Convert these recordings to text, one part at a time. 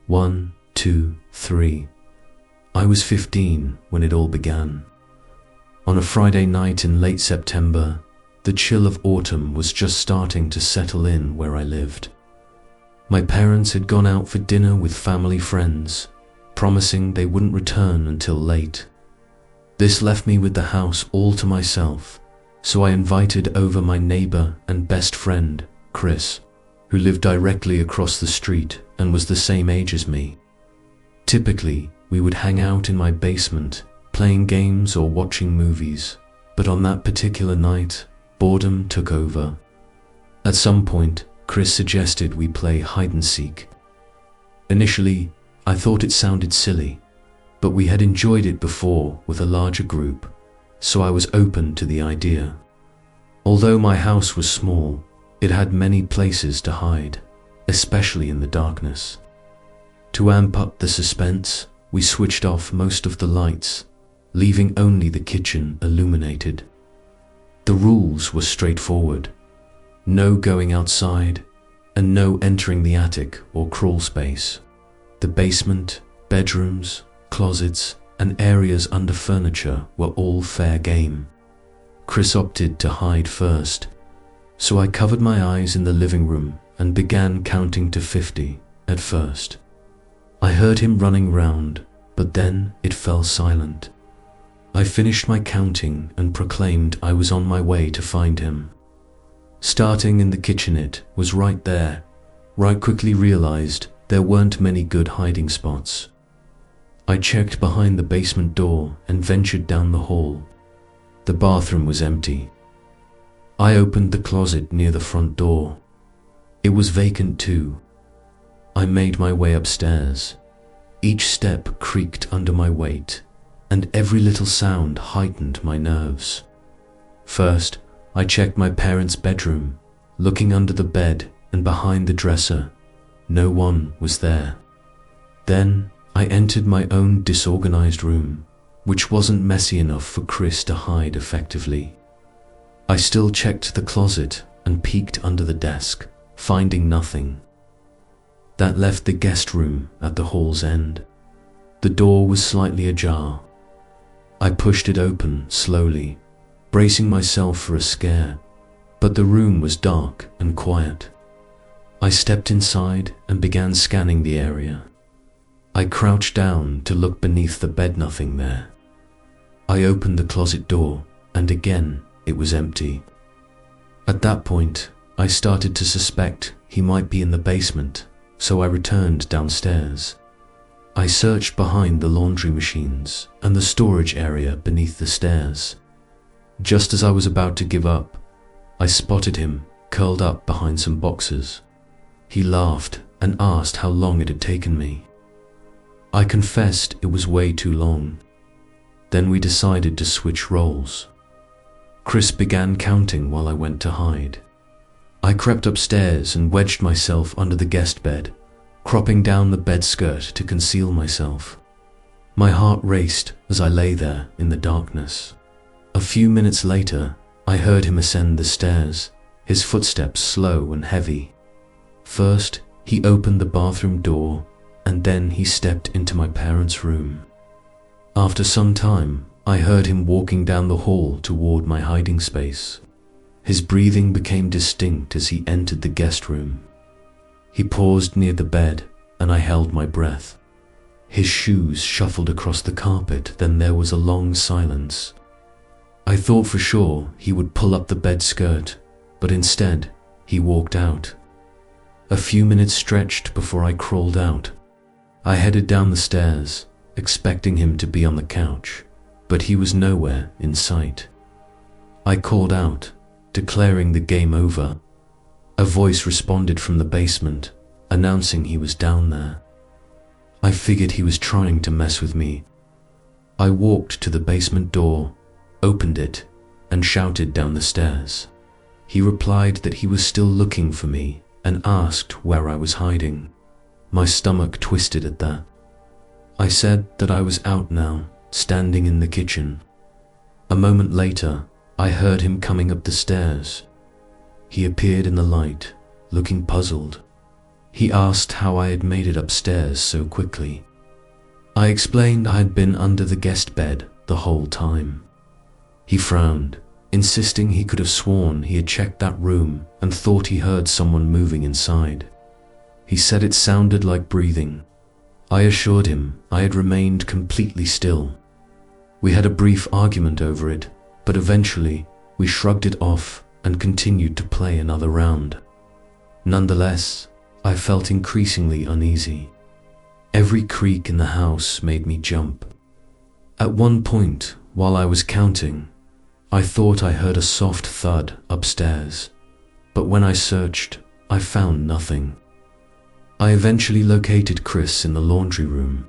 1, 2, 3. I was 15 when it all began. On a Friday night in late September, the chill of autumn was just starting to settle in where I lived. My parents had gone out for dinner with family friends, promising they wouldn't return until late. This left me with the house all to myself, so I invited over my neighbor and best friend, Chris, who lived directly across the street and was the same age as me. Typically, we would hang out in my basement, playing games or watching movies, but on that particular night, boredom took over. At some point, Chris suggested we play hide and seek. Initially, I thought it sounded silly, but we had enjoyed it before with a larger group, so I was open to the idea. Although my house was small, it had many places to hide, especially in the darkness. To amp up the suspense, we switched off most of the lights, leaving only the kitchen illuminated. The rules were straightforward: no going outside, and no entering the attic or crawl space. The basement, bedrooms, closets, and areas under furniture were all fair game. Chris opted to hide first, so I covered my eyes in the living room and began counting to 50 at first. I heard him running round, but then it fell silent. I finished my counting and proclaimed I was on my way to find him. Starting in the kitchenette was right there, where I quickly realized there weren't many good hiding spots. I checked behind the basement door and ventured down the hall. The bathroom was empty. I opened the closet near the front door. It was vacant too. I made my way upstairs. Each step creaked under my weight, and every little sound heightened my nerves. First, I checked my parents' bedroom, looking under the bed and behind the dresser. No one was there. Then, I entered my own disorganized room, which wasn't messy enough for Chris to hide effectively. I still checked the closet and peeked under the desk, finding nothing. That left the guest room at the hall's end. The door was slightly ajar. I pushed it open slowly, bracing myself for a scare, but the room was dark and quiet. I stepped inside and began scanning the area. I crouched down to look beneath the bed, nothing there. I opened the closet door, and again it was empty. At that point, I started to suspect he might be in the basement, so I returned downstairs. I searched behind the laundry machines and the storage area beneath the stairs. Just as I was about to give up, I spotted him curled up behind some boxes. He laughed and asked how long it had taken me. I confessed it was way too long. Then we decided to switch roles. Chris began counting while I went to hide. I crept upstairs and wedged myself under the guest bed, cropping down the bed skirt to conceal myself. My heart raced as I lay there in the darkness. A few minutes later, I heard him ascend the stairs, his footsteps slow and heavy. First, he opened the bathroom door, and then he stepped into my parents' room. After some time, I heard him walking down the hall toward my hiding space. His breathing became distinct as he entered the guest room. He paused near the bed, and I held my breath. His shoes shuffled across the carpet, then there was a long silence. I thought for sure he would pull up the bed skirt, but instead, he walked out. A few minutes stretched before I crawled out. I headed down the stairs, expecting him to be on the couch, but he was nowhere in sight. I called out, declaring the game over. A voice responded from the basement, announcing he was down there. I figured he was trying to mess with me. I walked to the basement door, opened it, and shouted down the stairs. He replied that he was still looking for me and asked where I was hiding. My stomach twisted at that. I said that I was out now, standing in the kitchen. A moment later, I heard him coming up the stairs. He appeared in the light, looking puzzled. He asked how I had made it upstairs so quickly. I explained I had been under the guest bed the whole time. He frowned, insisting he could have sworn he had checked that room and thought he heard someone moving inside. He said it sounded like breathing. I assured him I had remained completely still. We had a brief argument over it, but eventually we shrugged it off and continued to play another round. Nonetheless, I felt increasingly uneasy. Every creak in the house made me jump. At one point, while I was counting, I thought I heard a soft thud upstairs, but when I searched, I found nothing. I eventually located Chris in the laundry room.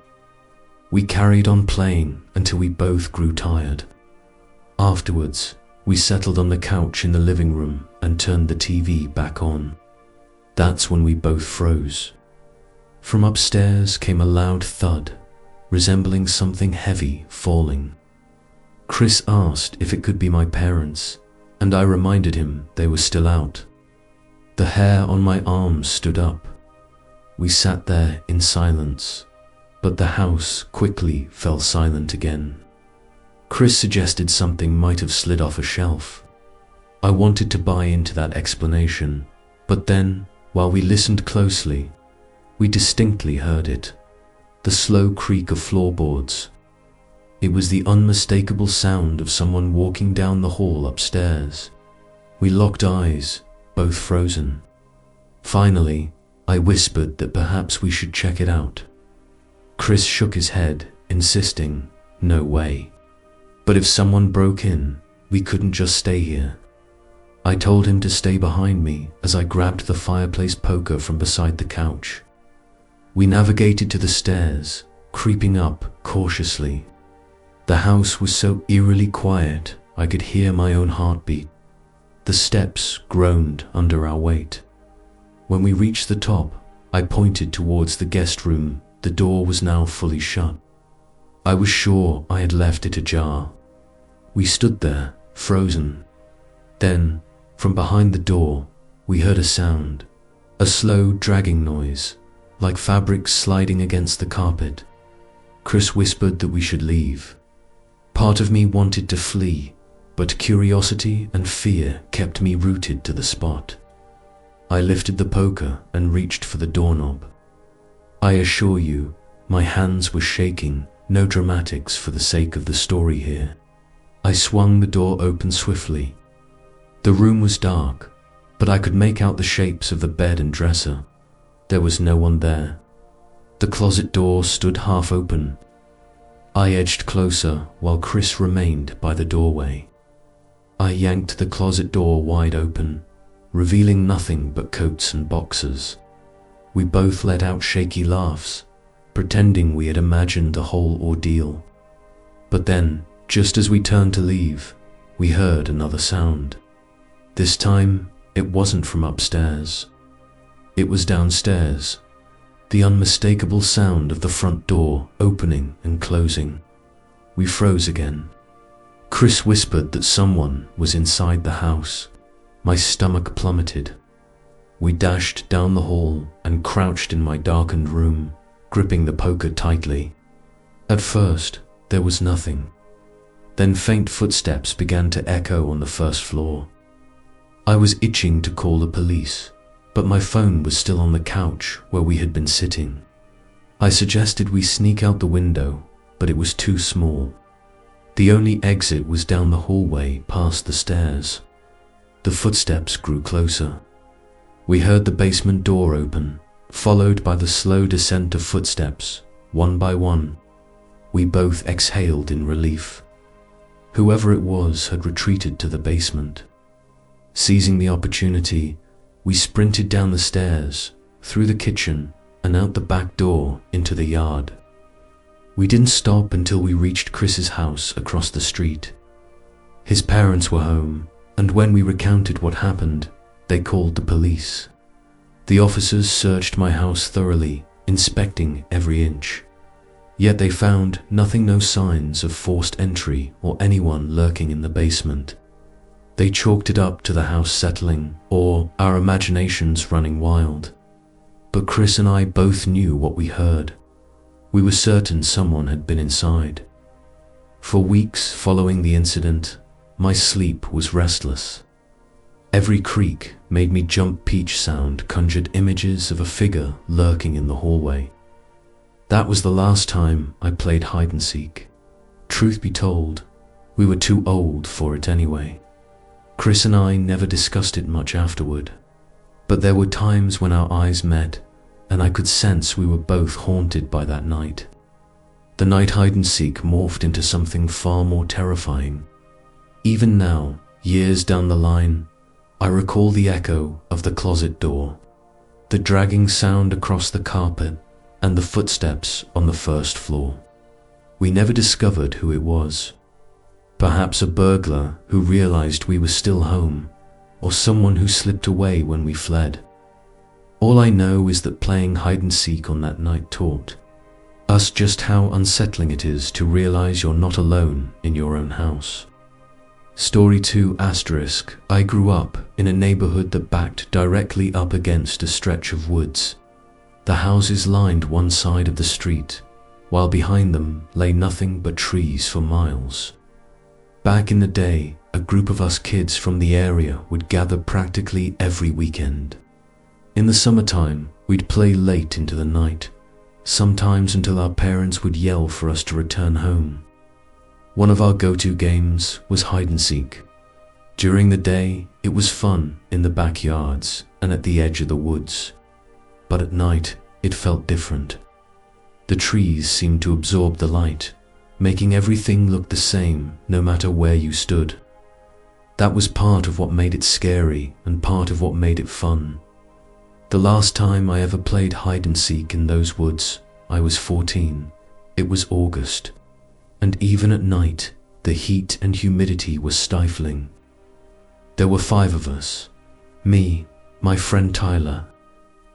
We carried on playing until we both grew tired. Afterwards, we settled on the couch in the living room and turned the TV back on. That's when we both froze. From upstairs came a loud thud, resembling something heavy falling. Chris asked if it could be my parents, and I reminded him they were still out. The hair on my arms stood up. We sat there in silence, but the house quickly fell silent again. Chris suggested something might have slid off a shelf. I wanted to buy into that explanation, but then, while we listened closely, we distinctly heard it. The slow creak of floorboards. It was the unmistakable sound of someone walking down the hall upstairs. We locked eyes, both frozen. Finally, I whispered that perhaps we should check it out. Chris shook his head, insisting, no way. But if someone broke in, we couldn't just stay here. I told him to stay behind me as I grabbed the fireplace poker from beside the couch. We navigated to the stairs, creeping up cautiously. The house was so eerily quiet I could hear my own heartbeat. The steps groaned under our weight. When we reached the top, I pointed towards the guest room. The door was now fully shut. I was sure I had left it ajar. We stood there, frozen. Then, from behind the door, we heard a sound, a slow dragging noise, like fabric sliding against the carpet. Chris whispered that we should leave. Part of me wanted to flee, but curiosity and fear kept me rooted to the spot. I lifted the poker and reached for the doorknob. I assure you, my hands were shaking, no dramatics for the sake of the story here. I swung the door open swiftly. The room was dark, but I could make out the shapes of the bed and dresser. There was no one there. The closet door stood half open. I edged closer while Chris remained by the doorway. I yanked the closet door wide open, revealing nothing but coats and boxers. We both let out shaky laughs, pretending we had imagined the whole ordeal. But then, just as we turned to leave, we heard another sound. This time, it wasn't from upstairs. It was downstairs. The unmistakable sound of the front door opening and closing. We froze again. Chris whispered that someone was inside the house. My stomach plummeted. We dashed down the hall and crouched in my darkened room, gripping the poker tightly. At first, there was nothing. Then faint footsteps began to echo on the first floor. I was itching to call the police, but my phone was still on the couch where we had been sitting. I suggested we sneak out the window, but it was too small. The only exit was down the hallway past the stairs. The footsteps grew closer. We heard the basement door open, followed by the slow descent of footsteps, one by one. We both exhaled in relief. Whoever it was had retreated to the basement. Seizing the opportunity, we sprinted down the stairs, through the kitchen, and out the back door into the yard. We didn't stop until we reached Chris's house across the street. His parents were home, and when we recounted what happened, they called the police. The officers searched my house thoroughly, inspecting every inch. Yet they found nothing, no signs of forced entry or anyone lurking in the basement. They chalked it up to the house settling or our imaginations running wild. but Chris and I both knew what we heard. We were certain someone had been inside. For weeks following the incident, my sleep was restless. Every creak made me jump. Each sound conjured images of a figure lurking in the hallway. That was the last time I played hide and seek. Truth be told, we were too old for it anyway. Chris and I never discussed it much afterward, but there were times when our eyes met and I could sense we were both haunted by that night. The night hide and seek morphed into something far more terrifying. Even now, years down the line, I recall the echo of the closet door, the dragging sound across the carpet, and the footsteps on the first floor. We never discovered who it was. Perhaps a burglar who realized we were still home, or someone who slipped away when we fled. All I know is that playing hide and seek on that night taught us just how unsettling it is to realize you're not alone in your own house. Story 2 *. I grew up in a neighborhood that backed directly up against a stretch of woods. The houses lined one side of the street, while behind them lay nothing but trees for miles. Back in the day, a group of us kids from the area would gather practically every weekend. In the summertime, we'd play late into the night, sometimes until our parents would yell for us to return home. One of our go-to games was hide and seek. During the day, it was fun in the backyards and at the edge of the woods. But at night, it felt different. The trees seemed to absorb the light, making everything look the same no matter where you stood. That was part of what made it scary and part of what made it fun. The last time I ever played hide and seek in those woods, I was 14. It was August. And even at night, the heat and humidity were stifling. There were 5 of us: me, my friend Tyler,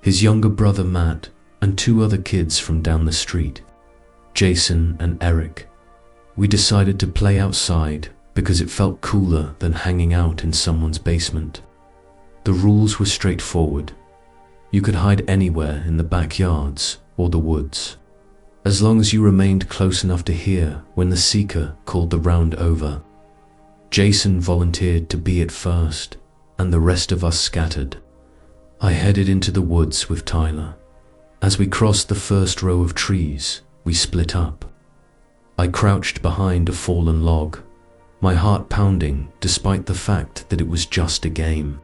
his younger brother Matt, and 2 other kids from down the street, Jason and Eric. We decided to play outside because it felt cooler than hanging out in someone's basement. The rules were straightforward. You could hide anywhere in the backyards or the woods, as long as you remained close enough to hear when the seeker called the round over. Jason volunteered to be it first, and the rest of us scattered. I headed into the woods with Tyler. As we crossed the first row of trees, we split up. I crouched behind a fallen log, my heart pounding despite the fact that it was just a game.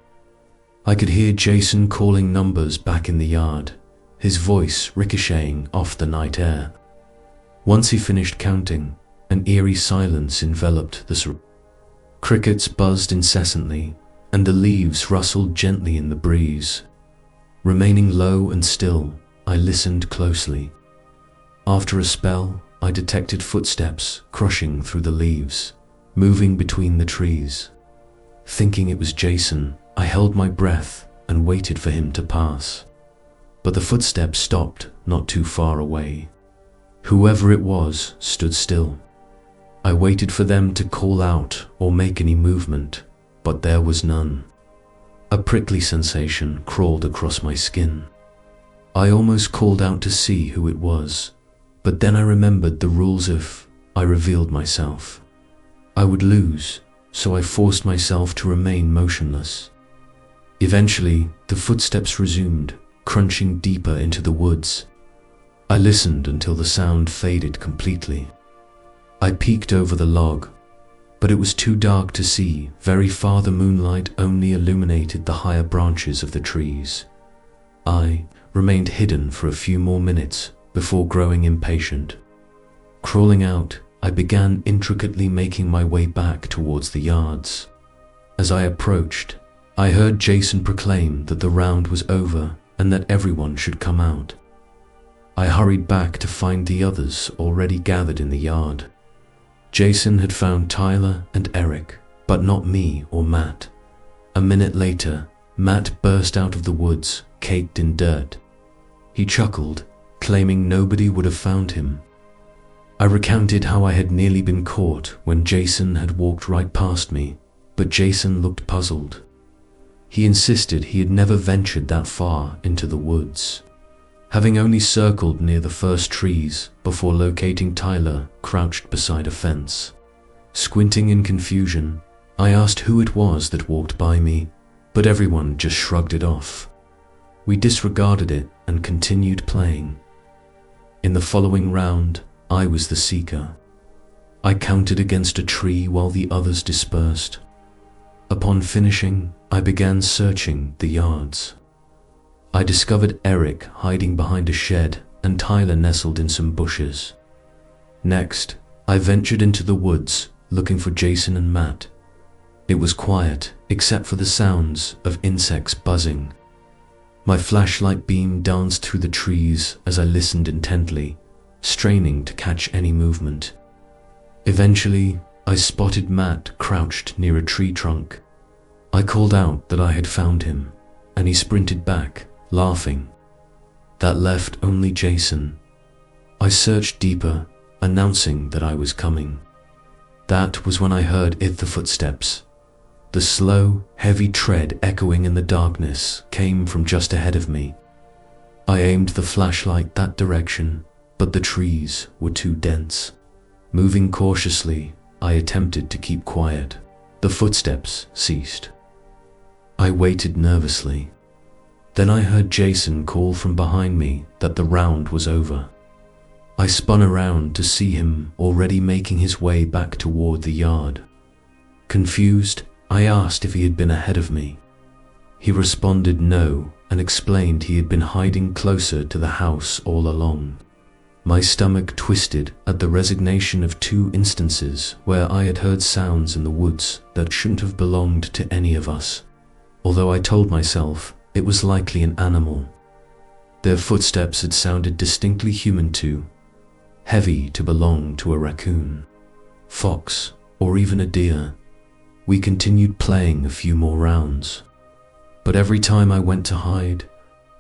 I could hear Jason calling numbers back in the yard, his voice ricocheting off the night air. Once he finished counting, an eerie silence enveloped the surroundings. Crickets buzzed incessantly, and the leaves rustled gently in the breeze. Remaining low and still, I listened closely. After a spell, I detected footsteps crushing through the leaves, moving between the trees. Thinking it was Jason, I held my breath and waited for him to pass. But the footsteps stopped not too far away. Whoever it was stood still. I waited for them to call out or make any movement, but there was none. A prickly sensation crawled across my skin. I almost called out to see who it was, but then I remembered the rules if I revealed myself. I would lose, so I forced myself to remain motionless. Eventually, the footsteps resumed, crunching deeper into the woods. I listened until the sound faded completely. I peeked over the log, but it was too dark to see. Very far the moonlight only illuminated the higher branches of the trees. I remained hidden for a few more minutes before growing impatient. Crawling out, I began intricately making my way back towards the yards. As I approached, I heard Jason proclaim that the round was over and that everyone should come out. I hurried back to find the others already gathered in the yard. Jason had found Tyler and Eric, but not me or Matt. A minute later, Matt burst out of the woods, caked in dirt. He chuckled, claiming nobody would have found him. I recounted how I had nearly been caught when Jason had walked right past me, but Jason looked puzzled. He insisted he had never ventured that far into the woods. having only circled near the first trees before locating Tyler crouched beside a fence. Squinting in confusion, I asked who it was that walked by me, but everyone just shrugged it off. We disregarded it and continued playing. In the following round, I was the seeker. I counted against a tree while the others dispersed. Upon finishing, I began searching the yards. I discovered Eric hiding behind a shed and Tyler nestled in some bushes. Next, I ventured into the woods looking for Jason and Matt. It was quiet except for the sounds of insects buzzing. My flashlight beam danced through the trees as I listened intently, straining to catch any movement. Eventually, I spotted Matt crouched near a tree trunk. I called out that I had found him, and he sprinted back, laughing. That left only Jason. I searched deeper, announcing that I was coming. That was when I heard the footsteps. The slow, heavy tread echoing in the darkness came from just ahead of me. I aimed the flashlight that direction, but the trees were too dense. Moving cautiously, I attempted to keep quiet. The footsteps ceased. I waited nervously. Then I heard Jason call from behind me that the round was over. I spun around to see him already making his way back toward the yard. Confused, I asked if he had been ahead of me. He responded no and explained he had been hiding closer to the house all along. My stomach twisted at the resignation of two instances where I had heard sounds in the woods that shouldn't have belonged to any of us, although I told myself it was likely an animal. Their footsteps had sounded distinctly human too, heavy to belong to a raccoon, fox, or even a deer. We continued playing a few more rounds, but every time I went to hide,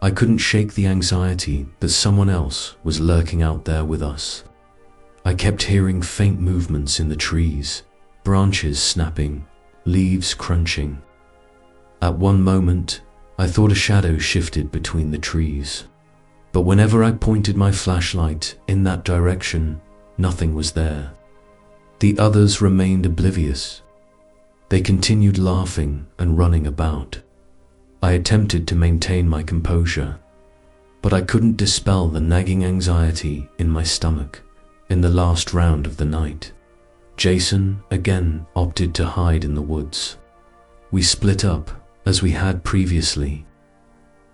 I couldn't shake the anxiety that someone else was lurking out there with us. I kept hearing faint movements in the trees, branches snapping, leaves crunching. At one moment, I thought a shadow shifted between the trees, but whenever I pointed my flashlight in that direction, nothing was there. The others remained oblivious. They continued laughing and running about. I attempted to maintain my composure, but I couldn't dispel the nagging anxiety in my stomach. In the last round of the night, Jason again opted to hide in the woods. We split up as we had previously.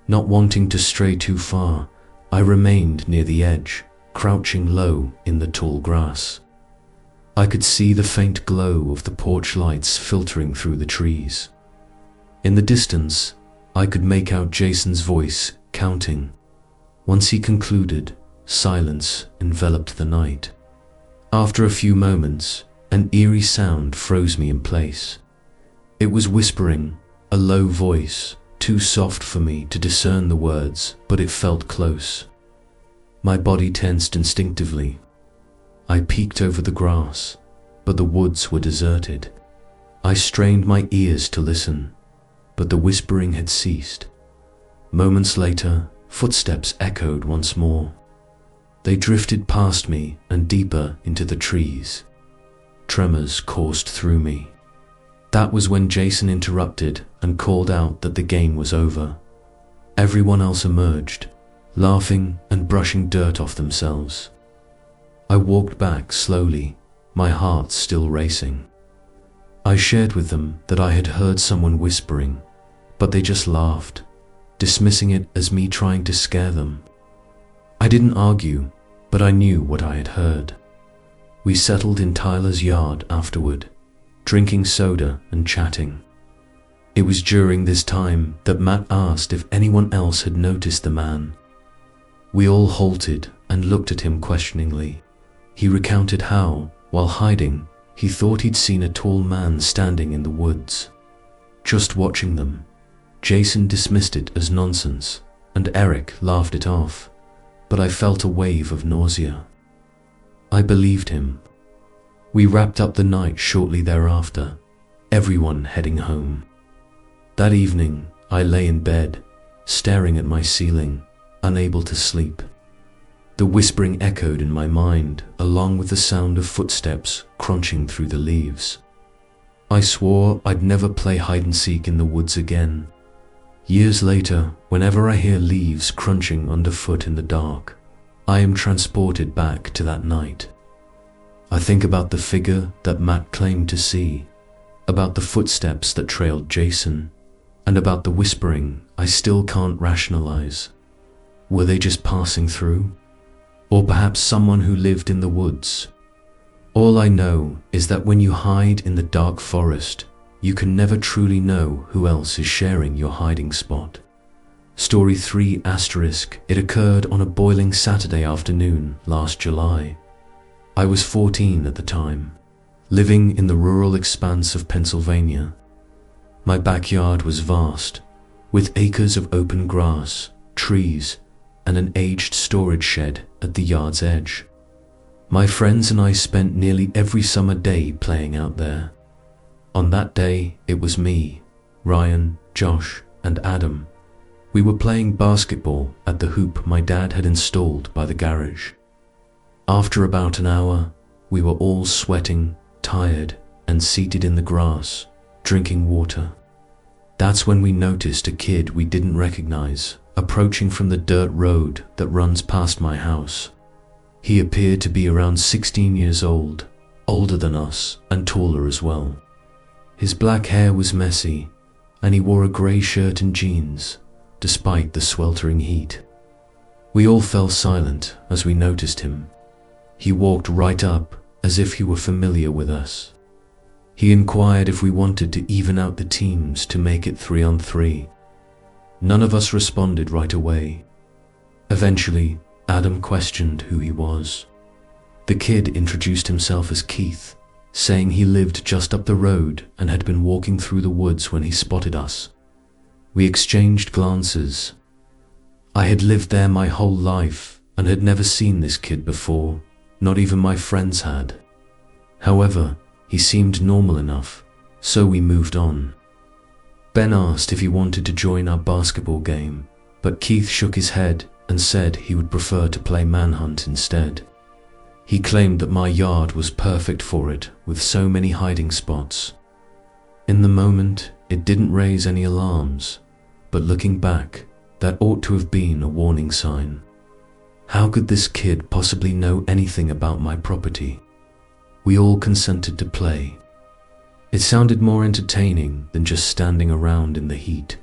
Not wanting to stray too far, I remained near the edge, crouching low in the tall grass. I could see the faint glow of the porch lights filtering through the trees. In the distance, I could make out Jason's voice counting. Once he concluded, silence enveloped the night. After a few moments, an eerie sound froze me in place. It was whispering, a low voice, too soft for me to discern the words, but it felt close. My body tensed instinctively. I peeked over the grass, but the woods were deserted. I strained my ears to listen, but the whispering had ceased. Moments later, footsteps echoed once more. They drifted past me and deeper into the trees. Tremors coursed through me. That was when Jason interrupted and called out that the game was over. Everyone else emerged, laughing and brushing dirt off themselves. I walked back slowly, my heart still racing. I shared with them that I had heard someone whispering, but they just laughed, dismissing it as me trying to scare them. I didn't argue, but I knew what I had heard. We settled in Tyler's yard afterward, drinking soda and chatting. It was during this time that Matt asked if anyone else had noticed the man. We all halted and looked at him questioningly. He recounted how, while hiding, he thought he'd seen a tall man standing in the woods. Just watching them, Jason dismissed it as nonsense, and Eric laughed it off, but I felt a wave of nausea. I believed him. We wrapped up the night shortly thereafter, everyone heading home. That evening, I lay in bed, staring at my ceiling, unable to sleep. The whispering echoed in my mind, along with the sound of footsteps crunching through the leaves. I swore I'd never play hide-and-seek in the woods again. Years later, whenever I hear leaves crunching underfoot in the dark, I am transported back to that night. I think about the figure that Matt claimed to see, about the footsteps that trailed Jason, and about the whispering I still can't rationalize. Were they just passing through? Or perhaps someone who lived in the woods? All I know is that when you hide in the dark forest, you can never truly know who else is sharing your hiding spot. Story 3 *. It occurred on a boiling Saturday afternoon last July. I was 14 at the time, living in the rural expanse of Pennsylvania. My backyard was vast, with acres of open grass, trees, and an aged storage shed at the yard's edge. My friends and I spent nearly every summer day playing out there. On that day, it was me, Ryan, Josh, and Adam. We were playing basketball at the hoop my dad had installed by the garage. After about an hour, we were all sweating, tired, and seated in the grass, drinking water. That's when we noticed a kid we didn't recognize approaching from the dirt road that runs past my house. He appeared to be around 16 years old, older than us and taller as well. His black hair was messy, and he wore a grey shirt and jeans, despite the sweltering heat. We all fell silent as we noticed him. He walked right up as if he were familiar with us. He inquired if we wanted to even out the teams to make it 3-on-3. None of us responded right away. Eventually, Adam questioned who he was. The kid introduced himself as Keith, saying he lived just up the road and had been walking through the woods when he spotted us. We exchanged glances. I had lived there my whole life and had never seen this kid before, not even my friends had. However, he seemed normal enough, so we moved on. Ben asked if he wanted to join our basketball game, but Keith shook his head and said he would prefer to play manhunt instead. He claimed that my yard was perfect for it, with so many hiding spots. In the moment, it didn't raise any alarms, but looking back, that ought to have been a warning sign. How could this kid possibly know anything about my property? We all consented to play. It sounded more entertaining than just standing around in the heat.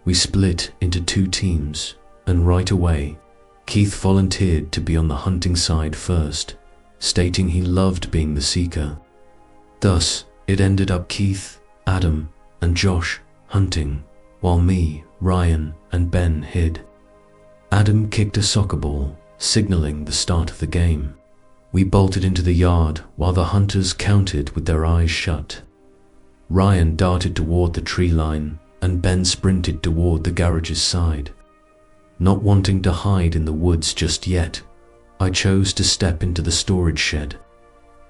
We split into 2 teams, and right away, Keith volunteered to be on the hunting side first, stating he loved being the seeker. Thus, it ended up Keith, Adam, and Josh hunting, while me, Ryan, and Ben hid. Adam kicked a soccer ball, signaling the start of the game. We bolted into the yard while the hunters counted with their eyes shut. Ryan darted toward the tree line, and Ben sprinted toward the garage's side. Not wanting to hide in the woods just yet, I chose to step into the storage shed.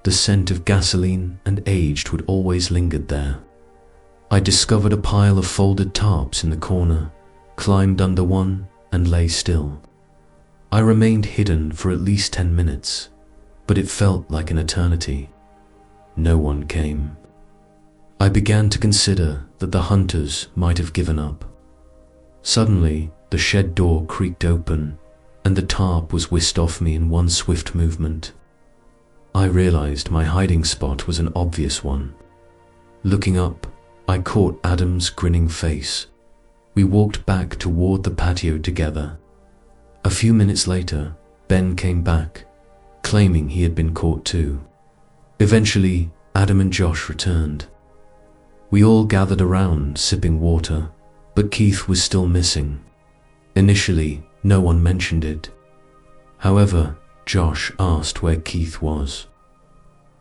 The scent of gasoline and aged would always lingered there. I discovered a pile of folded tarps in the corner, climbed under one, and lay still. I remained hidden for at least 10 minutes, but it felt like an eternity. No one came. I began to consider that the hunters might have given up. Suddenly, the shed door creaked open, and the tarp was whisked off me in one swift movement. I realized my hiding spot was an obvious one. Looking up, I caught Adam's grinning face. We walked back toward the patio together. A few minutes later, Ben came back, claiming he had been caught too. Eventually, Adam and Josh returned. We all gathered around, sipping water, but Keith was still missing. Initially, no one mentioned it. However, Josh asked where Keith was.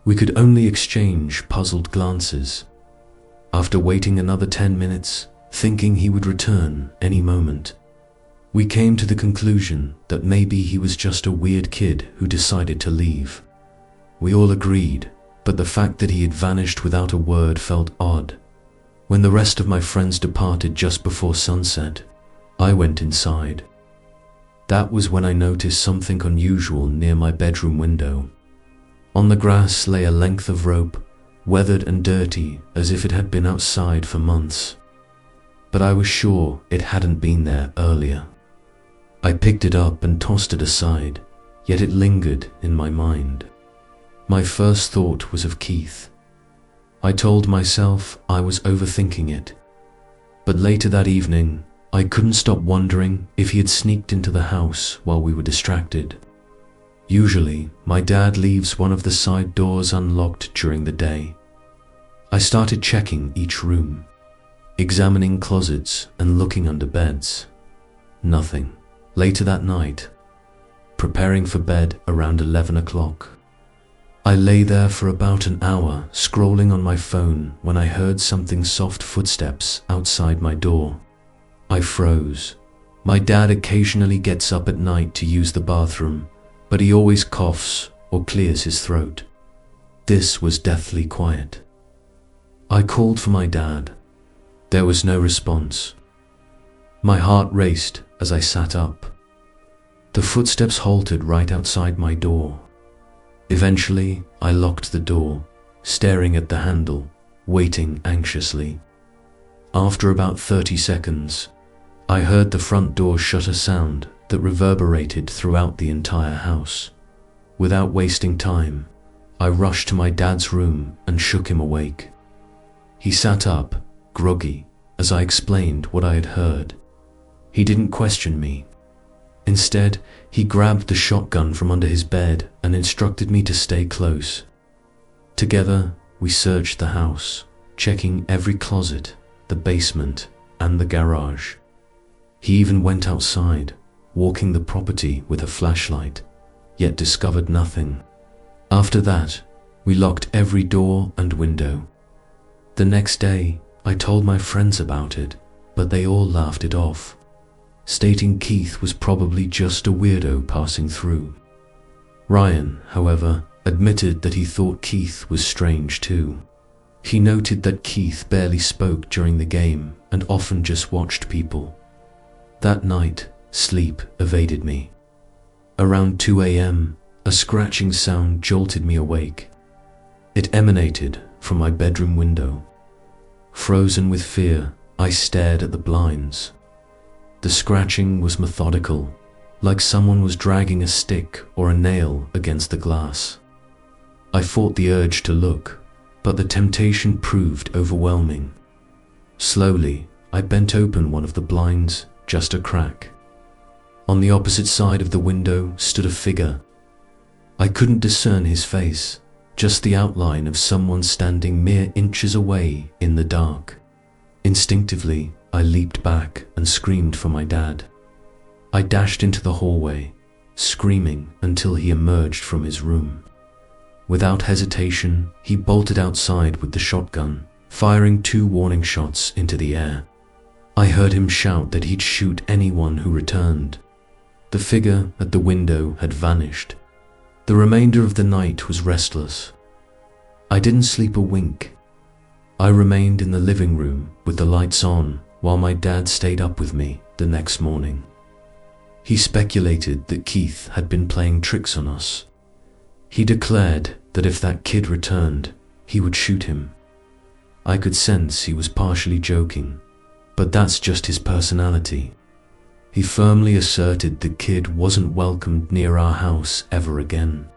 We could only exchange puzzled glances. After waiting another 10 minutes, thinking he would return any moment, we came to the conclusion that maybe he was just a weird kid who decided to leave. We all agreed, but the fact that he had vanished without a word felt odd. When the rest of my friends departed just before sunset, I went inside. That was when I noticed something unusual near my bedroom window. On the grass lay a length of rope, weathered and dirty as if it had been outside for months. But I was sure it hadn't been there earlier. I picked it up and tossed it aside, yet it lingered in my mind. My first thought was of Keith. I told myself I was overthinking it. But later that evening, I couldn't stop wondering if he had sneaked into the house while we were distracted. Usually, my dad leaves one of the side doors unlocked during the day. I started checking each room, examining closets and looking under beds. Nothing. Later that night, preparing for bed around 11 o'clock, I lay there for about an hour scrolling on my phone when I heard something soft footsteps outside my door. I froze. My dad occasionally gets up at night to use the bathroom, but he always coughs or clears his throat. This was deathly quiet. I called for my dad. There was no response. My heart raced as I sat up. The footsteps halted right outside my door. Eventually, I locked the door, staring at the handle, waiting anxiously. After about 30 seconds, I heard the front door shut, a sound that reverberated throughout the entire house. Without wasting time, I rushed to my dad's room and shook him awake. He sat up, groggy, as I explained what I had heard. He didn't question me. Instead, he grabbed the shotgun from under his bed and instructed me to stay close. Together, we searched the house, checking every closet, the basement, and the garage. He even went outside, walking the property with a flashlight, yet discovered nothing. After that, we locked every door and window. The next day, I told my friends about it, but they all laughed it off, stating Keith was probably just a weirdo passing through. Ryan, however, admitted that he thought Keith was strange too. He noted that Keith barely spoke during the game and often just watched people. That night, sleep evaded me. Around 2 a.m., a scratching sound jolted me awake. It emanated from my bedroom window. Frozen with fear, I stared at the blinds. The scratching was methodical, like someone was dragging a stick or a nail against the glass. I fought the urge to look, but the temptation proved overwhelming. Slowly, I bent open one of the blinds, just a crack. On the opposite side of the window stood a figure. I couldn't discern his face, just the outline of someone standing mere inches away in the dark. Instinctively, I leaped back and screamed for my dad. I dashed into the hallway, screaming until he emerged from his room. Without hesitation, he bolted outside with the shotgun, firing 2 warning shots into the air. I heard him shout that he'd shoot anyone who returned. The figure at the window had vanished. The remainder of the night was restless. I didn't sleep a wink. I remained in the living room with the lights on while my dad stayed up with me the next morning. He speculated that Keith had been playing tricks on us. He declared that if that kid returned, he would shoot him. I could sense he was partially joking, but that's just his personality. He firmly asserted the kid wasn't welcomed near our house ever again.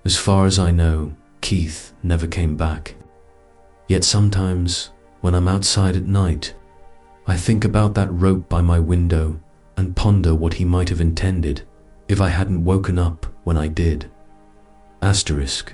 As far as I know, Keith never came back. Yet sometimes, when I'm outside at night, I think about that rope by my window and ponder what he might have intended if I hadn't woken up when I did. Asterisk.